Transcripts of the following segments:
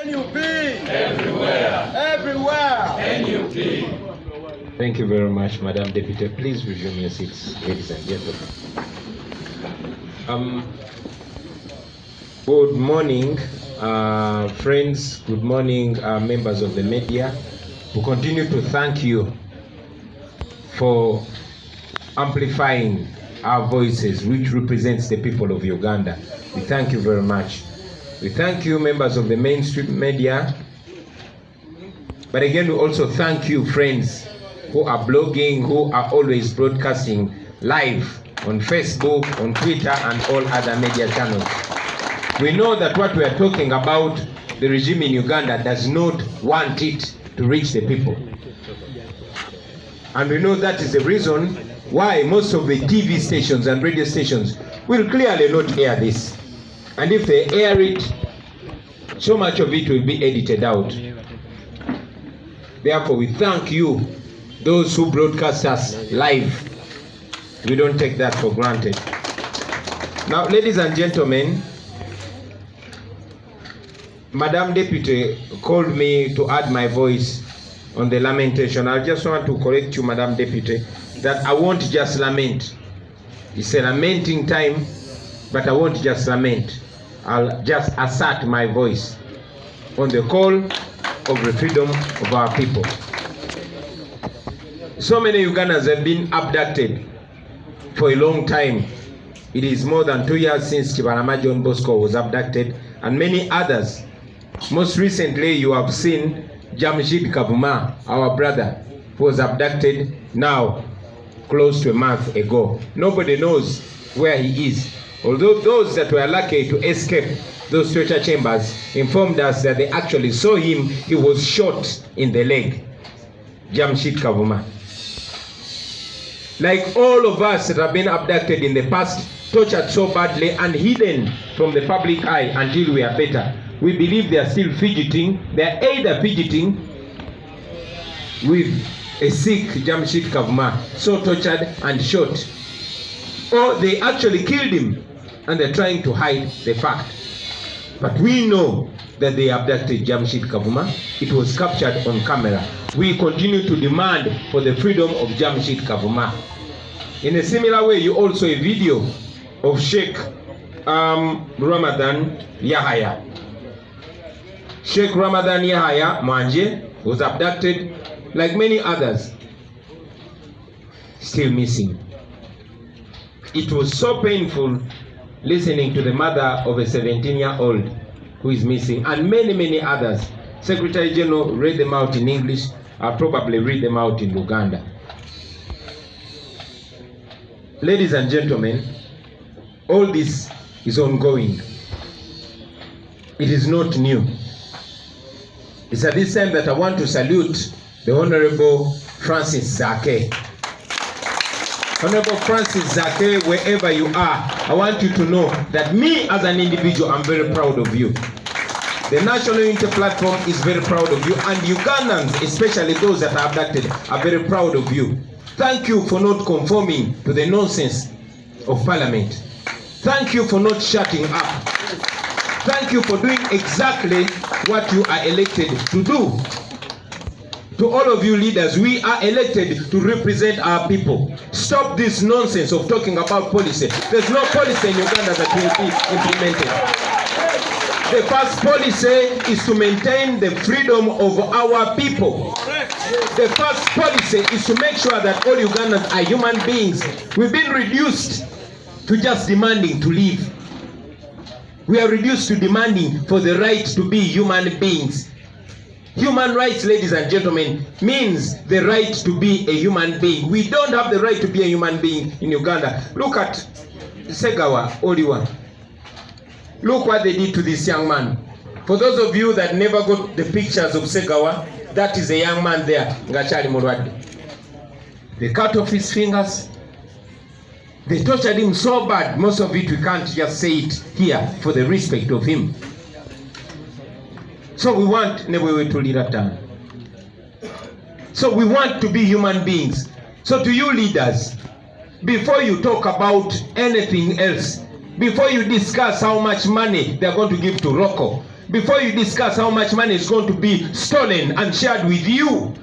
NUP! Everywhere! Everywhere! NUP! Thank you very much, Madam Deputy. Please resume your seats, ladies and gentlemen. Good morning, friends. Good morning, members of the media. We continue to thank you for amplifying our voices, which represents the people of Uganda. We thank you very much. We thank you, members of the mainstream media. But again, we also thank you, friends, who are blogging, who are always broadcasting live on Facebook, on Twitter, and all other media channels. We know that what we are talking about, the regime in Uganda does not want it to reach the people. And we know that is the reason why most of the TV stations and radio stations will clearly not air this. And if they air it, so much of it will be edited out. Therefore, we thank you, those who broadcast us live. We don't take that for granted. Now, ladies and gentlemen, Madam Deputy called me to add my voice on the lamentation. I just want to correct you, Madam Deputy, that I won't just lament. It's a lamenting time, but I won't just lament. I'll just assert my voice on the call of the freedom of our people. So many Ugandans have been abducted for a long time. It is more than 2 years since Kibarama John Bosco was abducted, and many others. Most recently, you have seen Jamshid Kavuma, our brother, who was abducted now close to a month ago. Nobody knows where he is. Although those that were lucky to escape those torture chambers informed us that they actually saw him. He was shot in the leg. Jamshid Kavuma. Like all of us that have been abducted in the past, tortured so badly and hidden from the public eye until we are better, we believe they are still fidgeting. They are either fidgeting with a sick Jamshid Kavuma, so tortured and shot, or they actually killed him and they're trying to hide the fact. But we know that they abducted Jamshid Kavuma. It was captured on camera. We continue to demand for the freedom of Jamshid Kavuma. In a similar way, you also a video of Sheikh Ramadan Yahaya. Sheikh Ramadan Yahaya Manje was abducted like many others, still missing. It was so painful listening to the mother of a 17-year-old who is missing, and many others. Secretary General read them out in English. I'll probably read them out in Luganda. Ladies and gentlemen, all this is ongoing. It is not new. It's at this time that I want to salute the Honorable Francis Zake. Honorable Francis Zake, wherever you are, I want you to know that me as an individual, I'm very proud of you. The National Unity Platform is very proud of you, and Ugandans, especially those that are abducted, are very proud of you. Thank you for not conforming to the nonsense of Parliament. Thank you for not shutting up. Thank you for doing exactly what you are elected to do. To all of you leaders, we are elected to represent our people. Stop this nonsense of talking about policy. There's no policy in Uganda that will be implemented. The first policy is to maintain the freedom of our people. The first policy is to make sure that all Ugandans are human beings. We've been reduced to just demanding to live. We are reduced to demanding for the right to be human beings. Human rights, ladies and gentlemen, means the right to be a human being. We don't have the right to be a human being in Uganda. Look at Segawa Oliwa. Look what they did to this young man. For those of you that never got the pictures of Segawa, that is a young man there, Ngachari Murwadi. They cut off his fingers. They tortured him so bad, most of it we can't just say it here for the respect of him. So we want Newewe to lead us down. So we want to be human beings. So to you leaders, before you talk about anything else, before you discuss how much money they are going to give to Rocco, before you discuss how much money is going to be stolen and shared with you,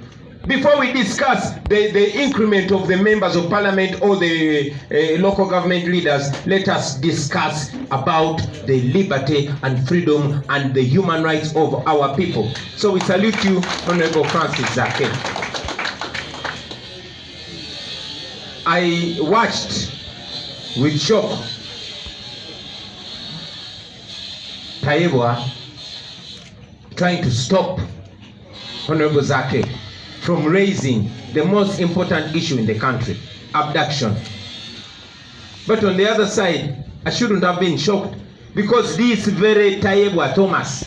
before we discuss the increment of the members of parliament or the local government leaders, let us discuss about the liberty and freedom and the human rights of our people. So we salute you, Honorable Francis Zake. I watched with shock Tayebwa trying to stop Honorable Zake from raising the most important issue in the country, abduction. But on the other side, I shouldn't have been shocked, because this very Tayebwa Thomas,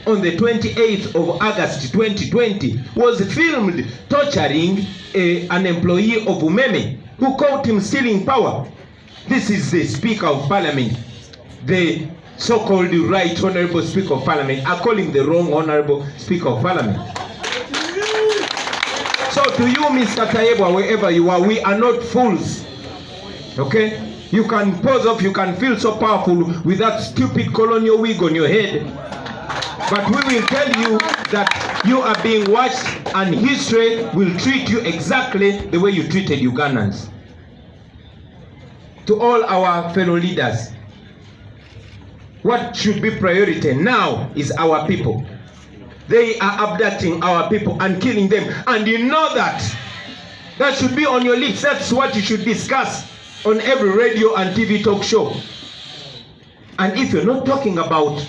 on the 28th of August 2020, was filmed torturing an employee of Umeme who caught him stealing power. This is the Speaker of Parliament, the so-called right Honorable Speaker of Parliament. I call him the wrong Honorable Speaker of Parliament. So to you, Mr. Tayebwa, wherever you are, we are not fools. Okay? You can pose off, you can feel so powerful with that stupid colonial wig on your head. But we will tell you that you are being watched, and history will treat you exactly the way you treated Ugandans. To all our fellow leaders, what should be priority now is our people. They are abducting our people and killing them, and you know that. That should be on your lips. That's what you should discuss on every radio and TV talk show. And if you're not talking about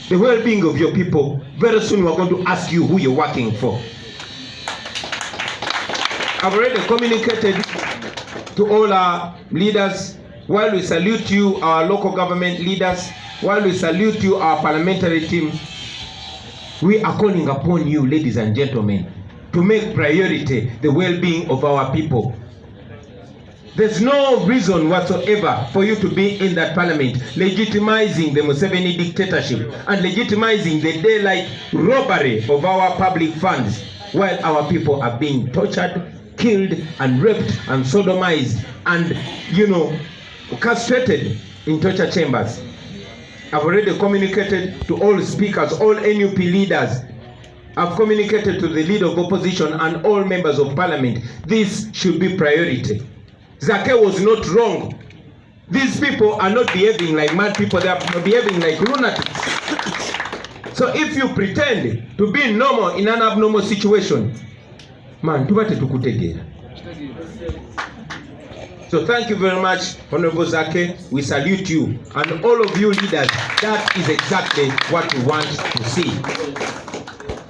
the well-being of your people, very soon we're going to ask you who you're working for. I've already communicated to all our leaders. While we salute you, our local government leaders, while we salute you, our parliamentary team, we are calling upon you, ladies and gentlemen, to make priority the well-being of our people. There's no reason whatsoever for you to be in that parliament legitimizing the Museveni dictatorship and legitimizing the daylight robbery of our public funds, while our people are being tortured, killed, and raped, and sodomized, and, castrated in torture chambers. I've already communicated to all speakers, all NUP leaders. I've communicated to the leader of opposition and all members of parliament. This should be priority. Zake was not wrong. These people are not behaving like mad people. They are behaving like lunatics. So if you pretend to be normal in an abnormal situation, man, tubate tukutegera. So thank you very much, Honorable Zake. We salute you. And all of you leaders, that is exactly what we want to see.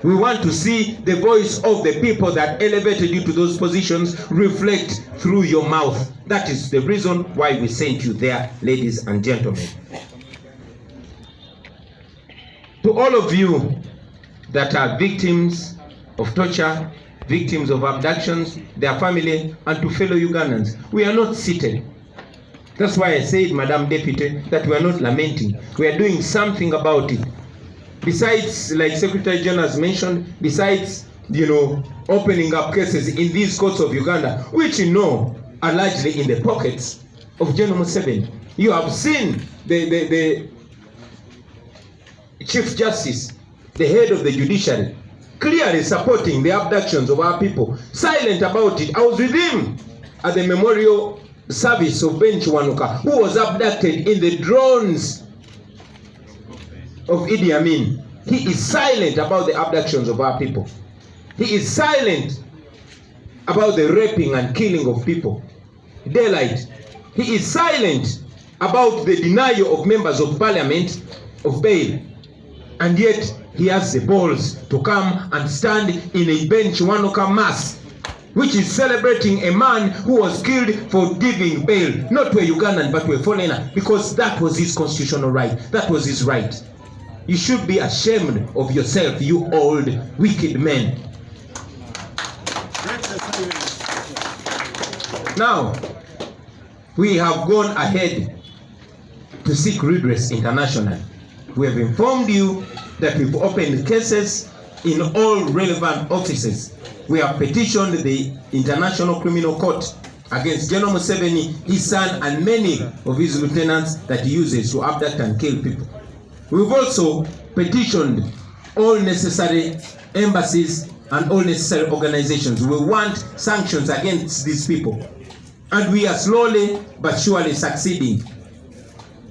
We want to see the voice of the people that elevated you to those positions reflect through your mouth. That is the reason why we sent you there, ladies and gentlemen. To all of you that are victims of torture, victims of abductions, their family, and to fellow Ugandans, we are not seated. That's why I said, Madam Deputy, that we are not lamenting. We are doing something about it. Besides, like Secretary General has mentioned, besides, opening up cases in these courts of Uganda, which are largely in the pockets of General Museveni. You have seen the Chief Justice, the head of the judiciary, clearly supporting the abductions of our people, silent about it. I was with him at the memorial service of Ben Chiwanuka, who was abducted in the drones of Idi Amin. He is silent about the abductions of our people. He is silent about the raping and killing of people. Daylight. He is silent about the denial of members of parliament of bail. And yet he has the balls to come and stand in a Ben Chiwanuka mass, which is celebrating a man who was killed for giving bail, not to a Ugandan but to a foreigner, because that was his constitutional right. That was his right. You should be ashamed of yourself, you old wicked men. Now, we have gone ahead to seek redress internationally. We have informed you that we've opened cases in all relevant offices. We have petitioned the International Criminal Court against General Museveni, his son, and many of his lieutenants that he uses to abduct and kill people. We've also petitioned all necessary embassies and all necessary organizations. We want sanctions against these people. And we are slowly but surely succeeding.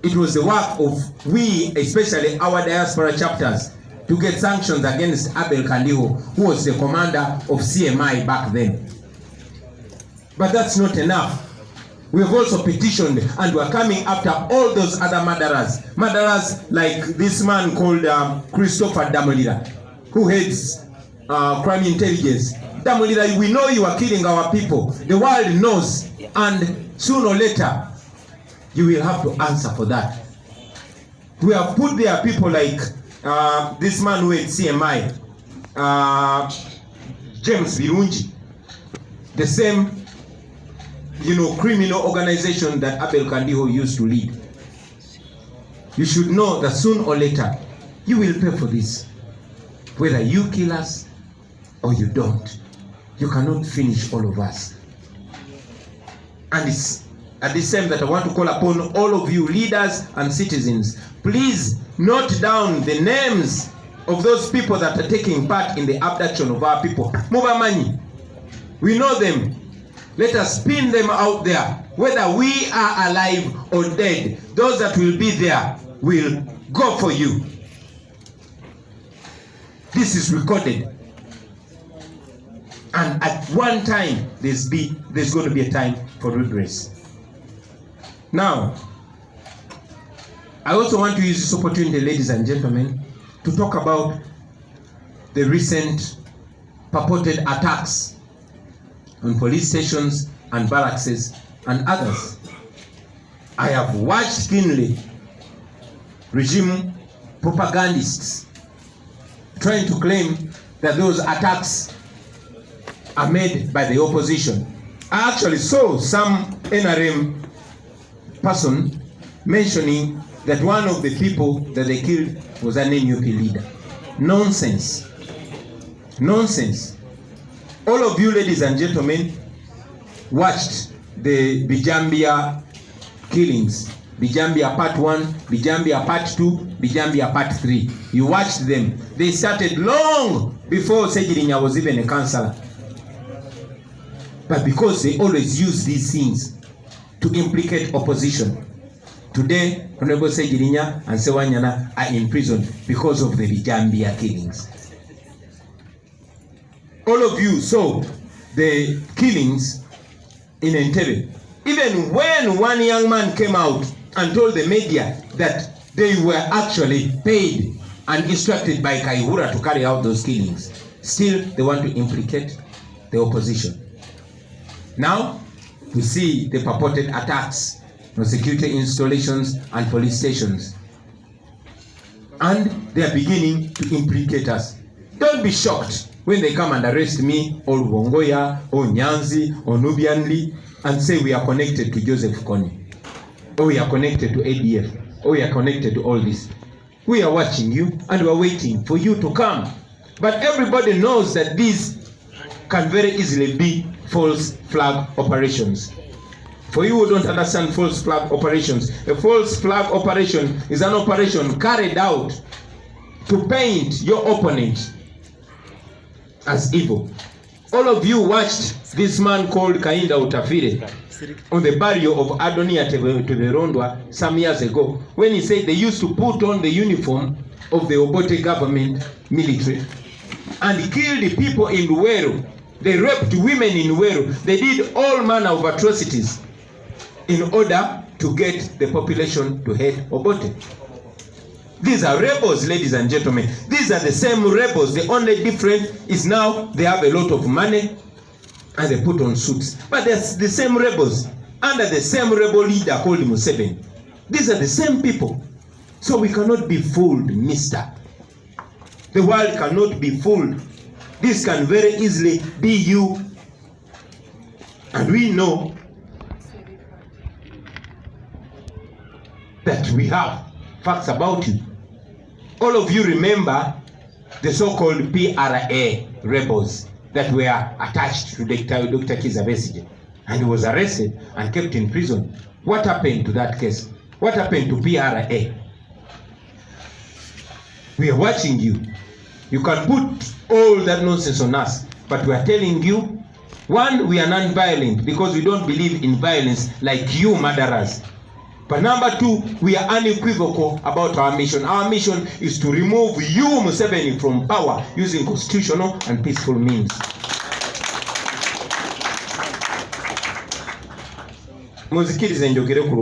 It was the work of we, especially our diaspora chapters, to get sanctions against Abel Kandiho, who was the commander of CMI back then. But that's not enough. We have also petitioned, and we're coming after all those other murderers. Murderers like this man called Christopher Damolira, who heads crime intelligence. Damolira, we know you are killing our people. The world knows, and sooner or later, you will have to answer for that. We have put there people like this man who is CMI, James Birungi, the same, criminal organization that Abel Kandiho used to lead. You should know that soon or later, you will pay for this. Whether you kill us or you don't, you cannot finish all of us. And it's at this time that I want to call upon all of you leaders and citizens, please note down the names of those people that are taking part in the abduction of our people. Mubamanyi, we know them. Let us pin them out there. Whether we are alive or dead, those that will be there will go for you. This is recorded. And at one time, there's going to be a time for redress. Now, I also want to use this opportunity, ladies and gentlemen, to talk about the recent purported attacks on police stations and barracks and others. I have watched keenly regime propagandists trying to claim that those attacks are made by the opposition. I actually saw some NRM person mentioning that one of the people that they killed was an NUP leader. Nonsense. Nonsense. All of you, ladies and gentlemen, watched the Bijambia killings. Bijambia Part 1, Bijambia Part 2, Bijambia Part 3. You watched them. They started long before Segirinya was even a councillor. But because they always use these things to implicate opposition, today, Honorable Segirinya and Sewanyana are in prison because of the Bijambia killings. All of you saw the killings in Entebbe. Even when one young man came out and told the media that they were actually paid and instructed by Kaihura to carry out those killings, still they want to implicate the opposition. Now, we see the purported attacks on security installations and police stations. And they are beginning to implicate us. Don't be shocked when they come and arrest me, or Wongoya, or Nyanzi, or Nubianli, and say we are connected to Joseph Kony, or we are connected to ADF, or we are connected to all this. We are watching you, and we are waiting for you to come. But everybody knows that these can very easily be false flag operations. For you who don't understand false flag operations, a false flag operation is an operation carried out to paint your opponent as evil. All of you watched this man called Kainda Utafire on the burial of Adonia Teverondwa some years ago, when he said they used to put on the uniform of the Obote government military and killed the people in Luweru. They raped women in Luweru. They did all manner of atrocities in order to get the population to hate Obote. These are rebels, ladies and gentlemen. These are the same rebels. The only difference is now they have a lot of money and they put on suits. But they're the same rebels under the same rebel leader called Museveni. These are the same people. So we cannot be fooled, mister. The world cannot be fooled. This can very easily be you. And we know that we have facts about you. All of you remember the so-called PRA rebels that were attached to Dr. Kizza Besigye, and he was arrested and kept in prison. What happened to that case? What happened to PRA? We are watching you. You can put all that nonsense on us, but we are telling you, one, we are non-violent because we don't believe in violence like you murderers. But number two, we are unequivocal about our mission. Our mission is to remove you, Museveni, from power using constitutional and peaceful means. Muzikirize njogere ku